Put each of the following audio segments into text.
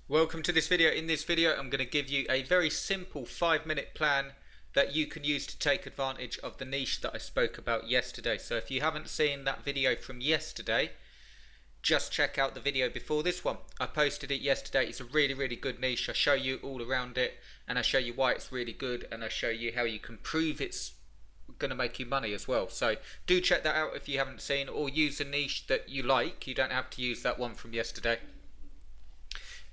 Welcome to this video. In this video I'm going to give you a very simple 5-minute plan that you can use to take advantage of the niche that I spoke about yesterday. So if you haven't seen that video from yesterday, just check out the video before this one. I posted it yesterday. It's a really good niche. I show you all around it and I show you why it's really good and I show you how you can prove it's going to make you money as well. So do check that out if you haven't seen, or use a niche that you like. You don't have to use that one from yesterday.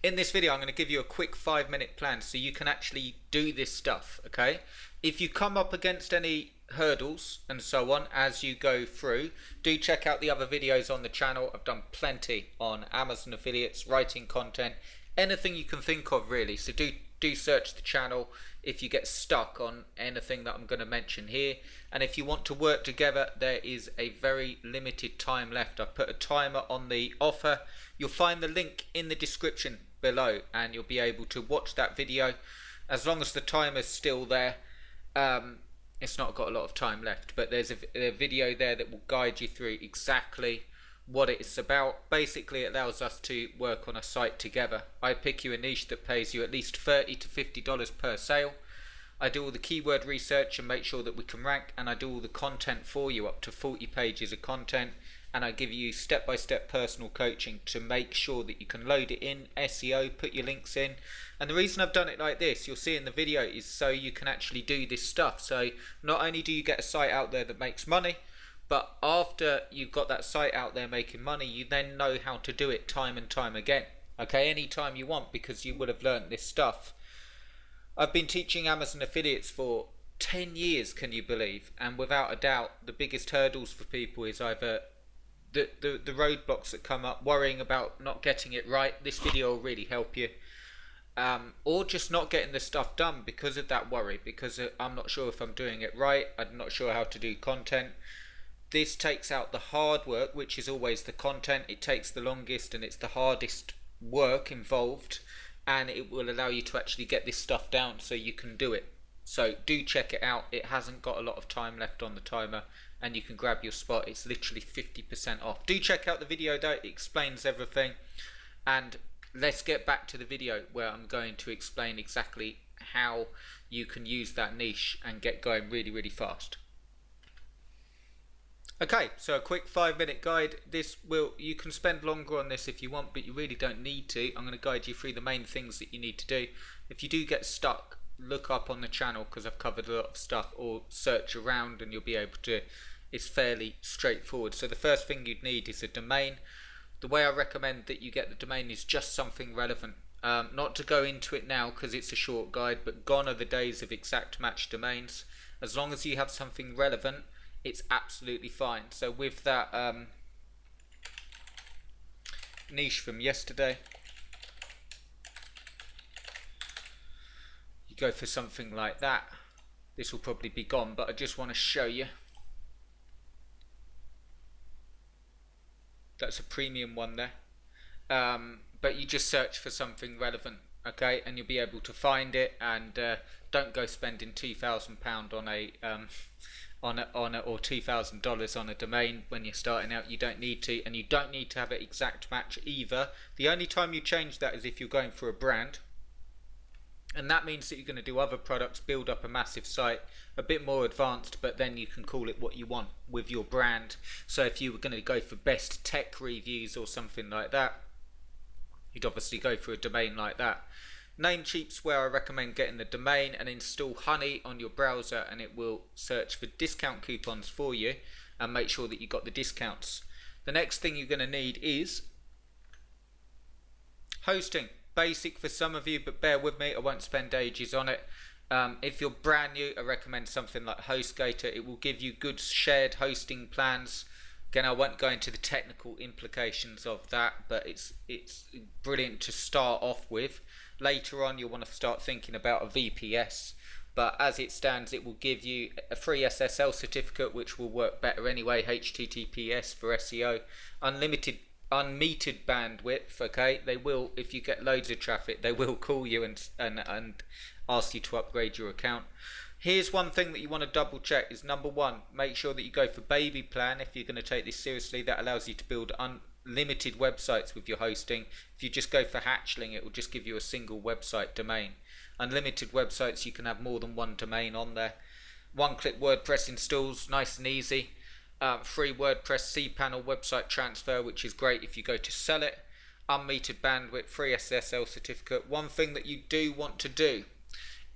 In this video I'm going to give you a quick 5-minute plan so you can actually do this stuff, okay? If you come up against any hurdles and so on as you go through, do check out the other videos on the channel. I've done plenty on Amazon affiliates, writing content, anything you can think of really. So do search the channel if you get stuck on anything that I'm going to mention here. And if you want to work together, there is a very limited time left. I've put a timer on the offer. You'll find the link in the description below and you'll be able to watch that video as long as the timer's still there. It's not got a lot of time left, but there's a video there that will guide you through exactly what it's about. Basically it allows us to work on a site together. I pick you a niche that pays you at least $30 to $50 per sale. I do all the keyword research and make sure that we can rank, and I do all the content for you, up to 40 pages of content, and I give you step-by-step personal coaching to make sure that you can load it in, SEO, put your links in. And the reason I've done it like this, you'll see in the video, is so you can actually do this stuff. So not only do you get a site out there that makes money, but after you've got that site out there making money, you then know how to do it time and time again, okay, anytime you want, because you would have learned this stuff. I've been teaching Amazon affiliates for 10 years, can you believe? And without a doubt, the biggest hurdles for people is either the roadblocks that come up, worrying about not getting it right. This video will really help you. Or just not getting the stuff done because of that worry, because I'm not sure if I'm doing it right, I'm not sure how to do content. This takes out the hard work, which is always the content. It takes the longest and it's the hardest work involved, and it will allow you to actually get this stuff down so you can do it. So do check it out. It hasn't got a lot of time left on the timer and you can grab your spot. It's literally 50% off. Do check out the video though, it explains everything. And let's get back to the video where I'm going to explain exactly how you can use that niche and get going really fast. Okay, so a quick 5-minute guide. You can spend longer on this if you want, but you really don't need to. I'm going to guide you through the main things that you need to do. If you do get stuck, look up on the channel because I've covered a lot of stuff, or search around and you'll be able to. It's fairly straightforward. So the first thing you'd need is a domain. The way I recommend that you get the domain is just something relevant. Not to go into it now because it's a short guide, but gone are the days of exact match domains. As long as you have something relevant, it's absolutely fine. So with that niche from yesterday, you go for something like that. This will probably be gone, but I just want to show you. That's a premium one there. But you just search for something relevant, okay, and you'll be able to find it. And don't go spending £2,000 on a or $2,000 on a domain when you're starting out. You don't need to, and you don't need to have an exact match either. The only time you change that is if you're going for a brand, and that means that you're going to do other products, build up a massive site, a bit more advanced, but then you can call it what you want with your brand. So if you were going to go for best tech reviews or something like that, you'd obviously go for a domain like that. Namecheap's where I recommend getting the domain, and install Honey on your browser and it will search for discount coupons for you and make sure that you got the discounts. The next thing you're going to need is hosting. Basic for some of you, but bear with me, I won't spend ages on it. If you're brand new, I recommend something like HostGator. It will give you good shared hosting plans. Again, I won't go into the technical implications of that, but it's brilliant to start off with. Later on you'll want to start thinking about a VPS, but as it stands it will give you a free SSL certificate, which will work better anyway, HTTPS for SEO, unmetered bandwidth, okay. They will, if you get loads of traffic, they will call you and ask you to upgrade your account. Here's one thing that you want to double check is, number one, make sure that you go for baby plan if you're going to take this seriously. That allows you to build limited websites with your hosting. If you just go for Hatchling, it will just give you a single website domain. Unlimited websites, you can have more than one domain on there. One-click WordPress installs, nice and easy. Free WordPress cPanel website transfer, which is great if you go to sell it. Unmetered bandwidth, free SSL certificate. One thing that you do want to do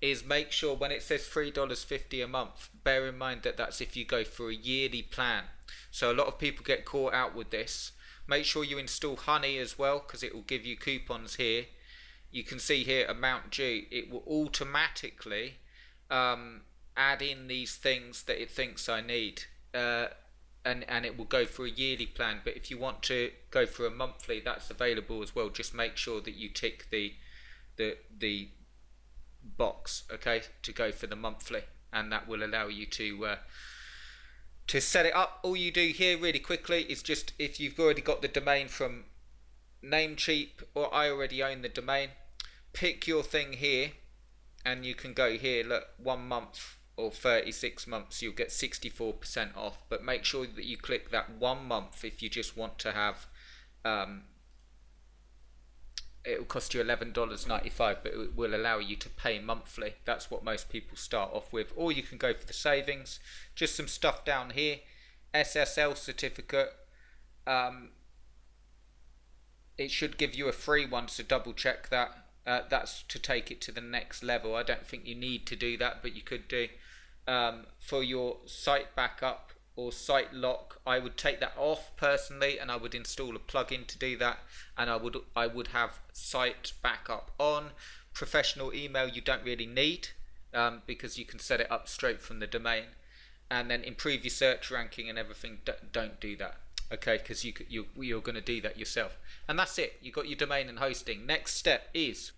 is make sure when it says $3.50 a month, bear in mind that that's if you go for a yearly plan. So a lot of people get caught out with this. Make sure you install Honey as well, because it will give you coupons here. You can see here amount due. It will automatically add in these things that it thinks I need, and it will go for a yearly plan. But if you want to go for a monthly, that's available as well. Just make sure that you tick the box, okay, to go for the monthly, and that will allow you to set it up. All you do here really quickly is just, if you've already got the domain from Namecheap, or I already own the domain, pick your thing here, and you can go here, look, 1 month or 36 months, you'll get 64% off. But make sure that you click that 1 month if you just want to have it will cost you $11.95, but it will allow you to pay monthly. That's what most people start off with. Or you can go for the savings. Just some stuff down here. SSL certificate. It should give you a free one, so double check that. That's to take it to the next level. I don't think you need to do that, but you could do. For your site backup or site lock, I would take that off personally, and I would install a plugin to do that, and I would have site backup on. Professional email you don't really need, because you can set it up straight from the domain. And then improve your search ranking and everything, don't do that, okay, because you're going to do that yourself. And that's it, you got your domain and hosting. Next step is,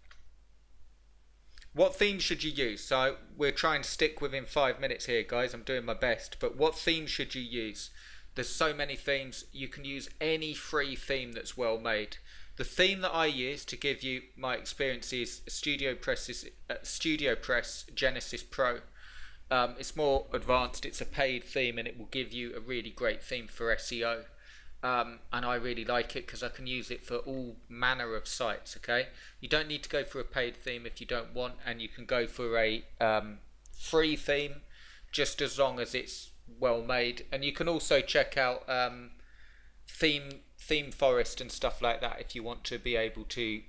what theme should you use? So we're trying to stick within 5 minutes here, guys. I'm doing my best. But what theme should you use? There's so many themes. You can use any free theme that's well made. The theme that I use to give you my experience is Studio Press Genesis Pro. It's more advanced. It's a paid theme, and it will give you a really great theme for SEO. And I really like it because I can use it for all manner of sites. Okay, you don't need to go for a paid theme if you don't want, and you can go for a free theme just as long as it's well made. And you can also check out theme forest and stuff like that if you want to be able to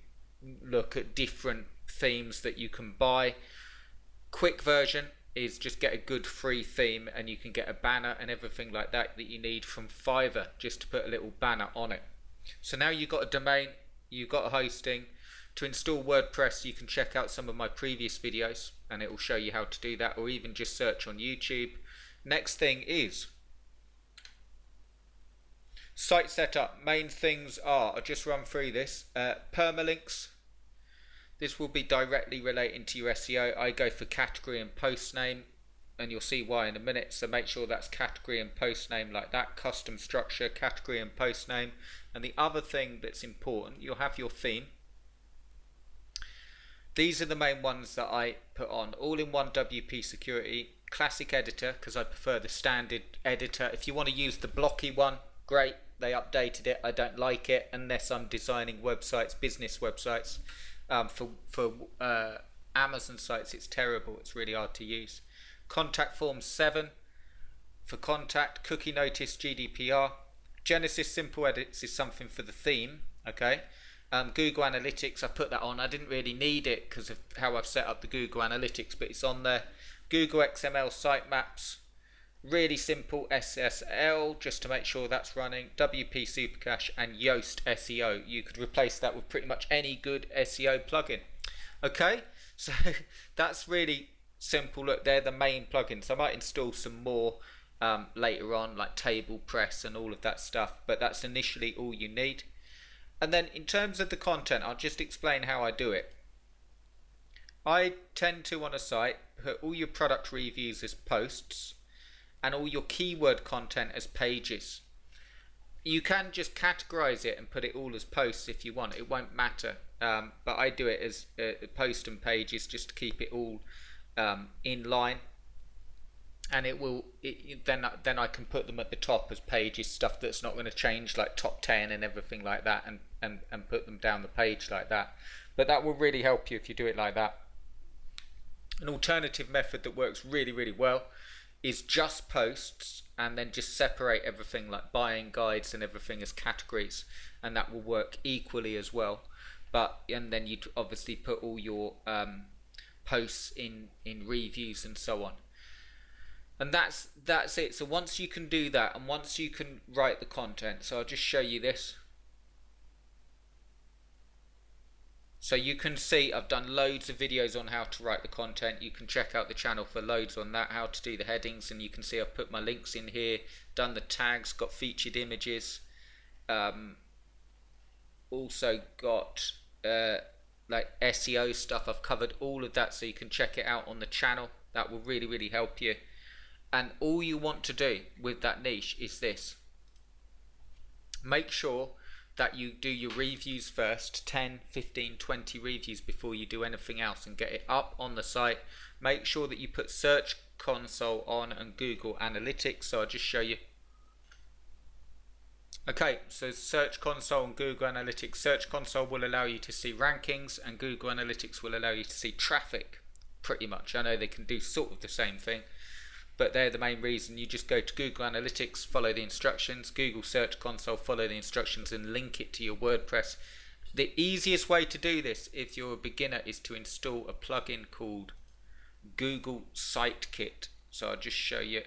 look at different themes that you can buy. Quick version is just get a good free theme, and you can get a banner and everything like that you need from Fiverr, just to put a little banner on it. So now you've got a domain, you've got a hosting. To install WordPress, you can check out some of my previous videos, and it will show you how to do that, or even just search on YouTube. Next thing is site setup. Main things are, I'll just run through this. Permalinks. This will be directly relating to your SEO. I go for category and post name, and you'll see why in a minute. So make sure that's category and post name like that. Custom structure, category and post name. And the other thing that's important, you'll have your theme. These are the main ones that I put on. All-in-one WP security, classic editor, because I prefer the standard editor. If you want to use the blocky one, great. They updated it. I don't like it unless I'm designing websites, business websites. For Amazon sites, it's terrible. It's really hard to use. Contact Form 7 for contact. Cookie notice, GDPR. Genesis Simple Edits is something for the theme. Okay. Google Analytics, I put that on. I didn't really need it because of how I've set up the Google Analytics, but it's on there. Google XML sitemaps. Really simple SSL, just to make sure that's running. WP Supercache and Yoast SEO. You could replace that with pretty much any good SEO plugin. Okay, so that's really simple. Look, they're the main plugins. I might install some more later on, like Table Press and all of that stuff, but that's initially all you need. And then in terms of the content, I'll just explain how I do it. I tend to, on a site, put all your product reviews as posts, and all your keyword content as pages. You can just categorize it and put it all as posts if you want. It won't matter. But I do it as post and pages just to keep it all in line. and then I can put them at the top as pages, stuff that's not going to change, like top 10 and everything like that, and put them down the page like that. But that will really help you if you do it like that. An alternative method that works really well is just posts, and then just separate everything like buying guides and everything as categories, and that will work equally as well. And then you'd obviously put all your posts in reviews and so on. And that's it. So once you can do that, and once you can write the content, so I'll just show you this. So you can see I've done loads of videos on how to write the content. You can check out the channel for loads on that, how to do the headings, and you can see I've put my links in here, done the tags, got featured images, also got like SEO stuff. I've covered all of that, so you can check it out on the channel. That will really help you. And all you want to do with that niche is this: make sure that you do your reviews first, 10, 15, 20 reviews before you do anything else, and get it up on the site. Make sure that you put Search Console on and Google Analytics. So I'll just show you. Okay, so Search Console and Google Analytics. Search Console will allow you to see rankings, and Google Analytics will allow you to see traffic, pretty much. I know they can do sort of the same thing, but they're the main reason. You just go to Google Analytics, follow the instructions, Google Search Console, follow the instructions, and link it to your WordPress. The easiest way to do this, if you're a beginner, is to install a plugin called Google SiteKit. So I'll just show you.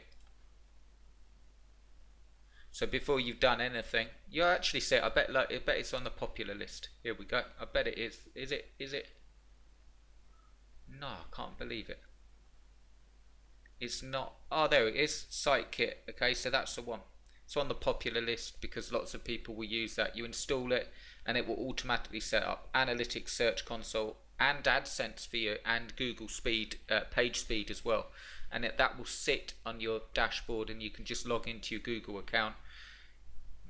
So before you've done anything, you actually say, I bet it's on the popular list. Here we go. I bet it is. Is it? No, I can't believe it. It's not. Oh, there it is. SiteKit. Okay, so that's the one. It's on the popular list because lots of people will use that. You install it and it will automatically set up Analytics, Search Console, and AdSense for you, and Google Speed, page speed as well. And that will sit on your dashboard, and you can just log into your Google account.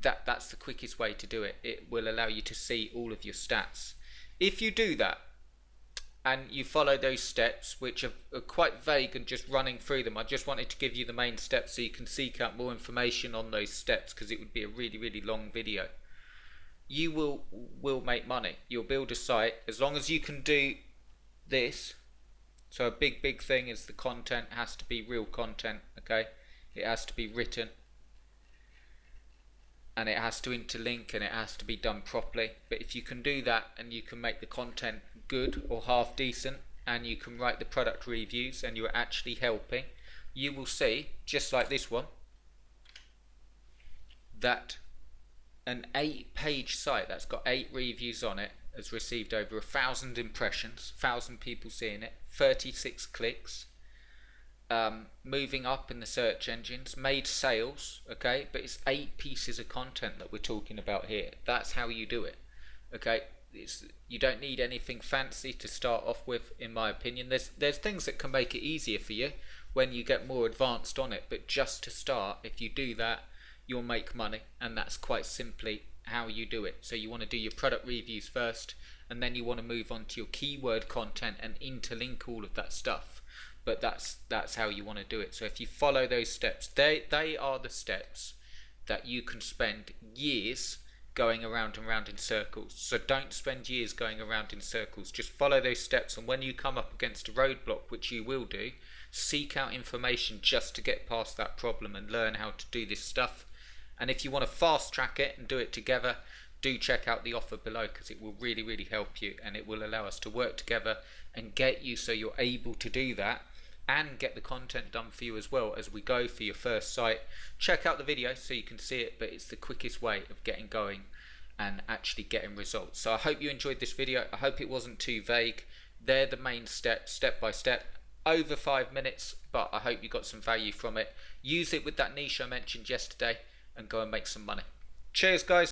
That's the quickest way to do it. It will allow you to see all of your stats. If you do that, and you follow those steps, which are quite vague and just running through them, I just wanted to give you the main steps so you can seek out more information on those steps, because it would be a really long video. You will make money. You'll build a site as long as you can do this. So a big thing is the content has to be real content. Okay, it has to be written, and it has to interlink, and it has to be done properly. But if you can do that, and you can make the content good or half decent, and you can write the product reviews, and you're actually helping, you will see, just like this one, that an 8-page site that's got 8 reviews on it has received over 1,000 impressions, 1,000 people seeing it, 36 clicks, moving up in the search engines, made sales. Okay, but it's 8 pieces of content that we're talking about here. That's how you do it. Okay, you don't need anything fancy to start off with, in my opinion. There's things that can make it easier for you when you get more advanced on it, but just to start, if you do that, you'll make money, and that's quite simply how you do it. So you want to do your product reviews first, and then you want to move on to your keyword content and interlink all of that stuff. But that's how you want to do it. So if you follow those steps, they are the steps that you can spend years going around and round in circles. So don't spend years going around in circles. Just follow those steps, and when you come up against a roadblock, which you will do, seek out information just to get past that problem and learn how to do this stuff. And if you want to fast track it and do it together, do check out the offer below, because it will really help you, and it will allow us to work together and get you so you're able to do that and get the content done for you as well as we go for your first site. Check out the video so you can see it, but it's the quickest way of getting going and actually getting results. So I hope you enjoyed this video. I hope it wasn't too vague. They're the main steps, step by step. Over 5 minutes, but I hope you got some value from it. Use it with that niche I mentioned yesterday and go and make some money. Cheers, guys.